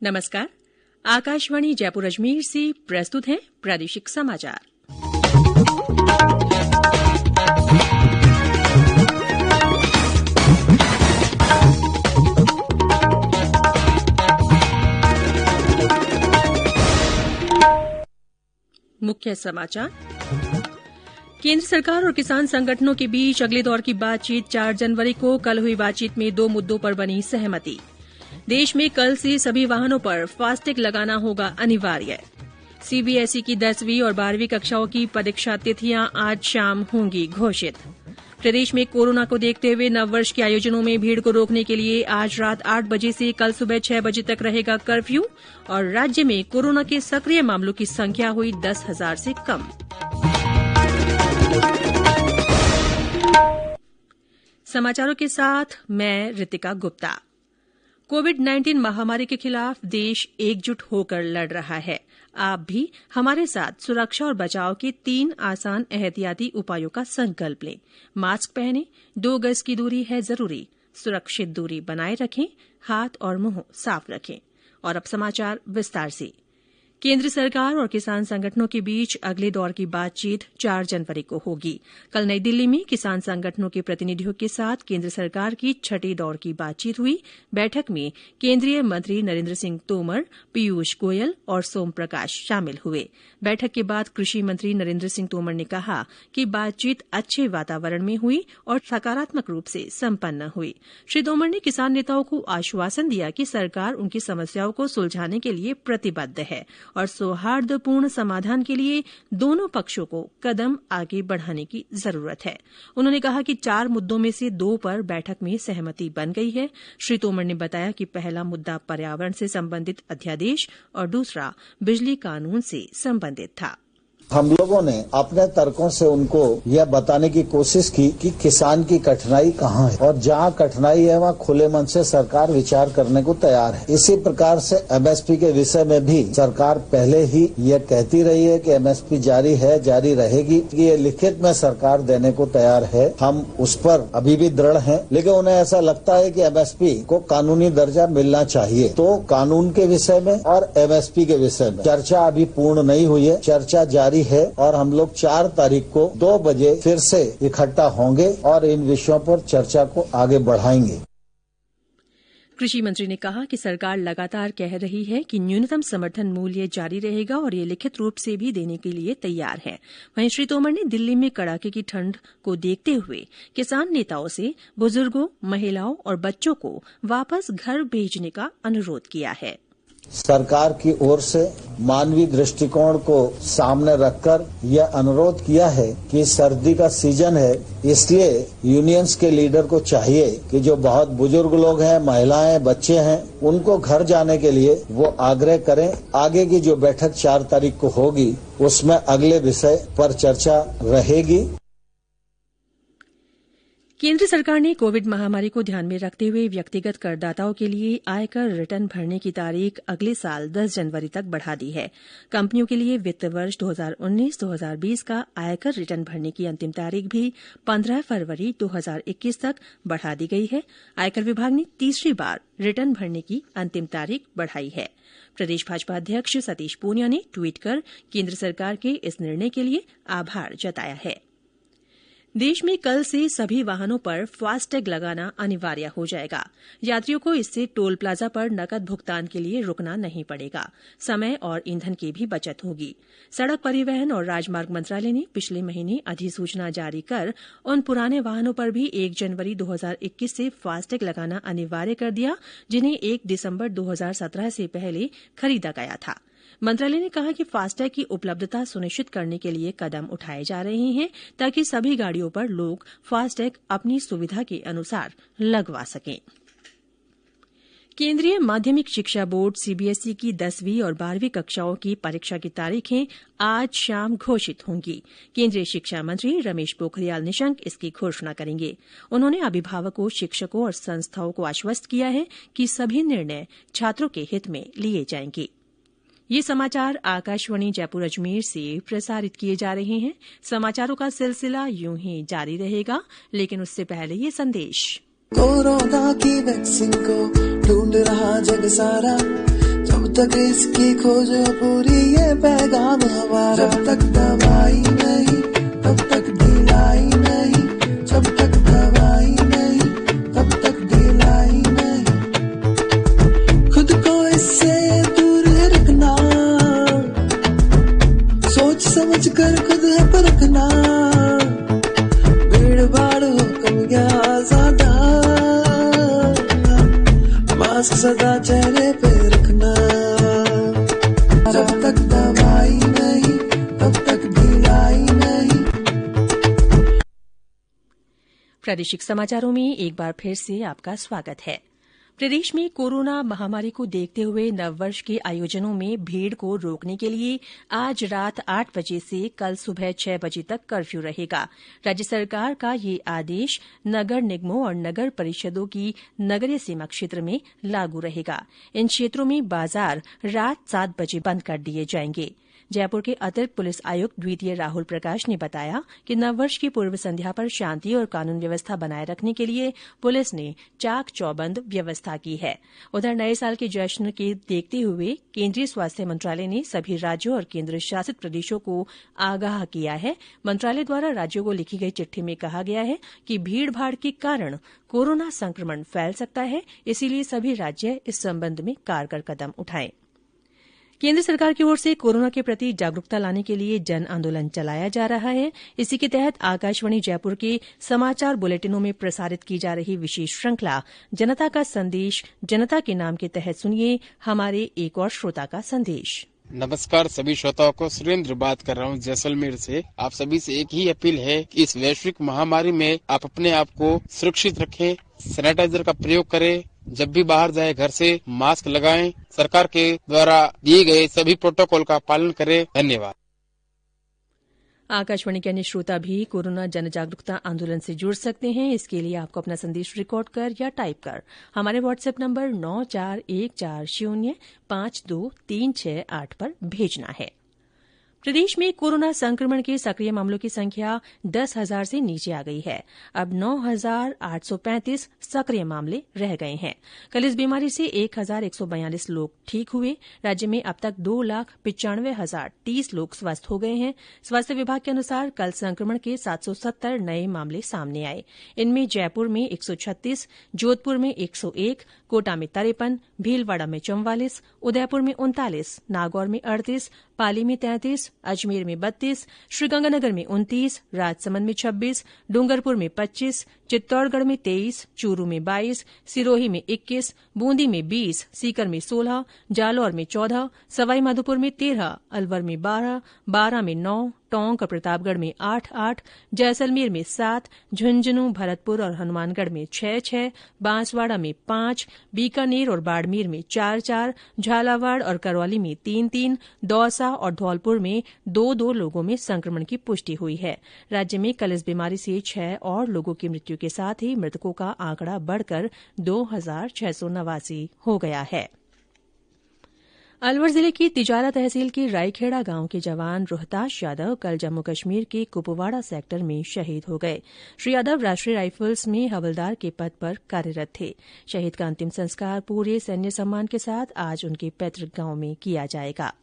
नमस्कार। आकाशवाणी जयपुर अजमेर से प्रस्तुत हैं प्रादेशिक समाचार। मुख्य समाचार। केंद्र सरकार और किसान संगठनों के बीच अगले दौर की बातचीत 4 जनवरी को। कल हुई बातचीत में 2 मुद्दों पर बनी सहमति। देश में कल से सभी वाहनों पर फास्टैग लगाना होगा अनिवार्य। सीबीएसई की 10वीं और 12वीं कक्षाओं की परीक्षा तिथियां आज शाम होंगी घोषित। प्रदेश में कोरोना को देखते हुए नववर्ष के आयोजनों में भीड़ को रोकने के लिए आज रात 8 बजे से कल सुबह 6 बजे तक रहेगा कर्फ्यू। और राज्य में कोरोना के सक्रिय मामलों की संख्या हुई 10,000 से कम। समाचारों के साथ मैं रितिका गुप्ता। कोविड-19 महामारी के खिलाफ देश एकजुट होकर लड़ रहा है। आप भी हमारे साथ सुरक्षा और बचाव के 3 आसान एहतियाती उपायों का संकल्प लें। मास्क पहनें, 2 गज की दूरी है जरूरी, सुरक्षित दूरी बनाए रखें, हाथ और मुंह साफ रखें। और अब समाचार विस्तार से। केंद्र सरकार और किसान संगठनों के बीच अगले दौर की बातचीत 4 जनवरी को होगी। कल नई दिल्ली में किसान संगठनों के प्रतिनिधियों के साथ केंद्र सरकार की 6ठी दौर की बातचीत हुई। बैठक में केंद्रीय मंत्री नरेंद्र सिंह तोमर, पीयूष गोयल और सोम प्रकाश शामिल हुए। बैठक के बाद कृषि मंत्री नरेंद्र सिंह तोमर ने कहा कि बातचीत अच्छे वातावरण में हुई और सकारात्मक रूप से संपन्न हुई। श्री तोमर ने किसान नेताओं को आश्वासन दिया कि सरकार उनकी समस्याओं को सुलझाने के लिए प्रतिबद्ध है और सौहार्दपूर्ण समाधान के लिए दोनों पक्षों को कदम आगे बढ़ाने की जरूरत है। उन्होंने कहा कि 4 मुद्दों में से 2 पर बैठक में सहमति बन गई है। श्री तोमर ने बताया कि पहला मुद्दा पर्यावरण से संबंधित अध्यादेश और दूसरा बिजली कानून से संबंधित था। हम लोगों ने अपने तर्कों से उनको यह बताने की कोशिश की कि किसान की कठिनाई कहाँ है और जहाँ कठिनाई है वहाँ खुले मन से सरकार विचार करने को तैयार है। इसी प्रकार से एमएसपी के विषय में भी सरकार पहले ही यह कहती रही है कि एमएसपी जारी है, जारी रहेगी। ये लिखित में सरकार देने को तैयार है। हम उस पर अभी भी दृढ़ हैं, लेकिन उन्हें ऐसा लगता है कि एमएसपी को कानूनी दर्जा मिलना चाहिए। तो कानून के विषय में और एमएसपी के विषय में चर्चा अभी पूर्ण नहीं हुई है। चर्चा जारी है और हम लोग 4 तारीख को 2 बजे फिर से इकट्ठा होंगे और इन विषयों पर चर्चा को आगे बढ़ाएंगे। कृषि मंत्री ने कहा कि सरकार लगातार कह रही है कि न्यूनतम समर्थन मूल्य जारी रहेगा और ये लिखित रूप से भी देने के लिए तैयार है। वहीं श्री तोमर ने दिल्ली में कड़ाके की ठंड को देखते हुए किसान नेताओं से बुजुर्गों, महिलाओं और बच्चों को वापस घर भेजने का अनुरोध किया है। सरकार की ओर से मानवीय दृष्टिकोण को सामने रखकर यह अनुरोध किया है कि सर्दी का सीजन है, इसलिए यूनियंस के लीडर को चाहिए कि जो बहुत बुजुर्ग लोग हैं, महिलाएं, बच्चे हैं, उनको घर जाने के लिए वो आग्रह करें। आगे की जो बैठक 4 तारीख को होगी उसमें अगले विषय पर चर्चा रहेगी। केंद्र सरकार ने कोविड महामारी को ध्यान में रखते हुए व्यक्तिगत करदाताओं के लिए आयकर रिटर्न भरने की तारीख अगले साल 10 जनवरी तक बढ़ा दी है। कंपनियों के लिए वित्त वर्ष 2019-2020 का आयकर रिटर्न भरने की अंतिम तारीख भी 15 फरवरी 2021 तक बढ़ा दी गई है। आयकर विभाग ने तीसरी बार रिटर्न भरने की अंतिम तारीख बढ़ाई है। प्रदेश भाजपा अध्यक्ष सतीश पूनिया ने ट्वीट कर केंद्र सरकार के इस निर्णय के लिए आभार जताया है। देश में कल से सभी वाहनों पर फास्टैग लगाना अनिवार्य हो जाएगा। यात्रियों को इससे टोल प्लाजा पर नकद भुगतान के लिए रुकना नहीं पड़ेगा। समय और ईंधन की भी बचत होगी। सड़क परिवहन और राजमार्ग मंत्रालय ने पिछले महीने अधिसूचना जारी कर उन पुराने वाहनों पर भी 1 जनवरी 2021 से फास्टैग लगाना अनिवार्य कर दिया जिन्हें 1 दिसंबर 2017 से पहले खरीदा गया था। मंत्रालय ने कहा कि फास्टैग की उपलब्धता सुनिश्चित करने के लिए कदम उठाए जा रहे हैं ताकि सभी गाड़ियों पर लोग फास्टैग अपनी सुविधा के अनुसार लगवा सकें। केंद्रीय माध्यमिक शिक्षा बोर्ड सीबीएसई की 10वीं और 12वीं कक्षाओं की परीक्षा की तारीखें आज शाम घोषित होंगी। केंद्रीय शिक्षा मंत्री रमेश पोखरियाल निशंक इसकी घोषणा करेंगे। उन्होंने अभिभावकों, शिक्षकों और संस्थाओं को आश्वस्त किया है कि सभी निर्णय छात्रों के हित में लिए जाएंगे। ये समाचार आकाशवाणी जयपुर अजमेर से प्रसारित किए जा रहे हैं। समाचारों का सिलसिला यूं ही जारी रहेगा, लेकिन उससे पहले ये संदेश। कोरोना की वैक्सीन को ढूंढ रहा जग सारा, तक इसकी खोज पूरी ये पैगाम हमारा, जब तक दवाई नहीं तब तक ढिलाई नहीं, जब तक दवाई नहीं तब तक ढिलाई नहीं, खुद को इससे दूर रखना, सोच समझ कर खुद है परखना, भीड़ भाड़ हो कम या ज्यादा, मास्क सदा चेहरे पे रखना, जब तक दवाई नहीं तब तक ढिलाई नहीं। प्रादेशिक समाचारों में एक बार फिर से आपका स्वागत है। प्रदेश में कोरोना महामारी को देखते हुए नववर्ष के आयोजनों में भीड़ को रोकने के लिए आज रात 8 बजे से कल सुबह 6 बजे तक कर्फ्यू रहेगा। राज्य सरकार का ये आदेश नगर निगमों और नगर परिषदों की नगरीय सीमा क्षेत्र में लागू रहेगा। इन क्षेत्रों में बाजार रात 7 बजे बंद कर दिए जाएंगे। जयपुर के अतिरिक्त पुलिस आयुक्त द्वितीय राहुल प्रकाश ने बताया कि नववर्ष की पूर्व संध्या पर शांति और कानून व्यवस्था बनाए रखने के लिए पुलिस ने चाक चौबंद व्यवस्था की है। उधर नए साल के जश्न के देखते हुए केंद्रीय स्वास्थ्य मंत्रालय ने सभी राज्यों और केंद्र शासित प्रदेशों को आगाह किया है। मंत्रालय द्वारा राज्यों को लिखी गई चिट्ठी में कहा गया है कि भीड़ भाड़ के कारण कोरोना संक्रमण फैल सकता है, इसीलिए सभी राज्य इस संबंध में कारगर कदम उठाएं। केंद्र सरकार की ओर से कोरोना के प्रति जागरूकता लाने के लिए जन आंदोलन चलाया जा रहा है। इसी के तहत आकाशवाणी जयपुर के समाचार बुलेटिनों में प्रसारित की जा रही विशेष श्रृंखला जनता का संदेश जनता के नाम के तहत सुनिए हमारे एक और श्रोता का संदेश। नमस्कार सभी श्रोताओं को, सुरेंद्र बात कर रहा हूँ जैसलमेर से। आप सभी से एक ही अपील है कि इस वैश्विक महामारी में आप अपने आप को सुरक्षित रखें, सैनिटाइजर का प्रयोग करें, जब भी बाहर जाए घर से मास्क लगाएं, सरकार के द्वारा दिए गए सभी प्रोटोकॉल का पालन करें। धन्यवाद। आकाशवाणी के अन्य श्रोता भी कोरोना जन जागरूकता आंदोलन से जुड़ सकते हैं। इसके लिए आपको अपना संदेश रिकॉर्ड कर या टाइप कर हमारे व्हाट्सएप नंबर 9414052368 पर भेजना है। प्रदेश में कोरोना संक्रमण के सक्रिय मामलों की संख्या 10,000 से नीचे आ गई है। अब 9,835 सक्रिय मामले रह गए हैं। कल इस बीमारी से 1,142 लोग ठीक हुए। राज्य में अब तक 2,95,030 लोग स्वस्थ हो गए हैं। स्वास्थ्य विभाग के अनुसार कल संक्रमण के 770 नए मामले सामने आए। इनमें जयपुर में 136, जोधपुर में 101, कोटा में 53, भीलवाड़ा में 44, उदयपुर में 39, नागौर में 38, पाली में 33, अजमेर में 32, श्रीगंगानगर में 29, राजसमंद में 26, डूंगरपुर में 25, चित्तौड़गढ़ में 23, चूरू में 22, सिरोही में 21, बूंदी में 20, सीकर में 16, जालौर में 14, सवाईमाधोपुर में 13, अलवर में 12, बारां में 9, टोंक और प्रतापगढ़ में 8-8, जैसलमेर में 7, झुंझुनूं, भरतपुर और हनुमानगढ़ में 6-6, बांसवाड़ा में 5, बीकानेर और बाड़मेर में 4-4, झालावाड़ और करौली में 3-3, दौसा और धौलपुर में 2-2 लोगों में संक्रमण की पुष्टि हुई है। राज्य में कल इस बीमारी से 6 और लोगों की मृत्यु के साथ ही मृतकों का आंकड़ा बढ़कर 2,689 हो गया है। अलवर जिले की तिजारा तहसील के रायखेड़ा गांव के जवान रोहताश यादव कल जम्मू कश्मीर के कुपवाड़ा सेक्टर में शहीद हो गए। श्री यादव राष्ट्रीय राइफल्स में हवलदार के पद पर कार्यरत थे। शहीद का अंतिम संस्कार पूरे सैन्य सम्मान के साथ आज उनके पैतृक गांव में किया जाएगा।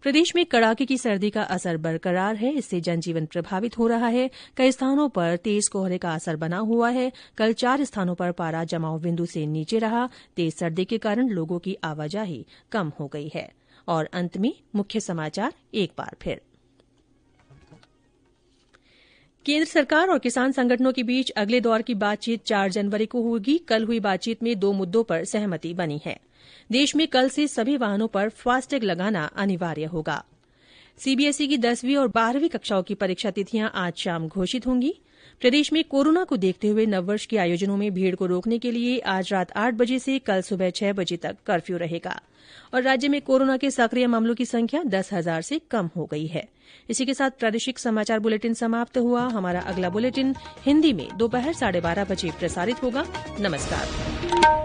प्रदेश में कड़ाके की सर्दी का असर बरकरार है। इससे जनजीवन प्रभावित हो रहा है। कई स्थानों पर तेज कोहरे का असर बना हुआ है। कल 4 स्थानों पर पारा जमाव बिंदु से नीचे रहा। तेज सर्दी के कारण लोगों की आवाजाही कम हो गई है। और अंत में मुख्य समाचार एक बार फिर। केंद्र सरकार और किसान संगठनों के बीच अगले दौर की बातचीत 4 जनवरी को होगी। कल हुई बातचीत में 2 मुद्दों पर सहमति बनी है। देश में कल से सभी वाहनों पर फास्टैग लगाना अनिवार्य होगा। सीबीएसई की 10वीं और 12वीं कक्षाओं की परीक्षा तिथियां आज शाम घोषित होंगी। प्रदेश में कोरोना को देखते हुए नववर्ष के आयोजनों में भीड़ को रोकने के लिए आज रात 8 बजे से कल सुबह 6 बजे तक कर्फ्यू रहेगा। और राज्य में कोरोना के सक्रिय मामलों की संख्या 10,000 से कम हो गई है। इसी के साथ प्रादेशिक समाचार बुलेटिन समाप्त हुआ। हमारा अगला बुलेटिन हिन्दी में दोपहर 12:30 बजे प्रसारित होगा। नमस्कार।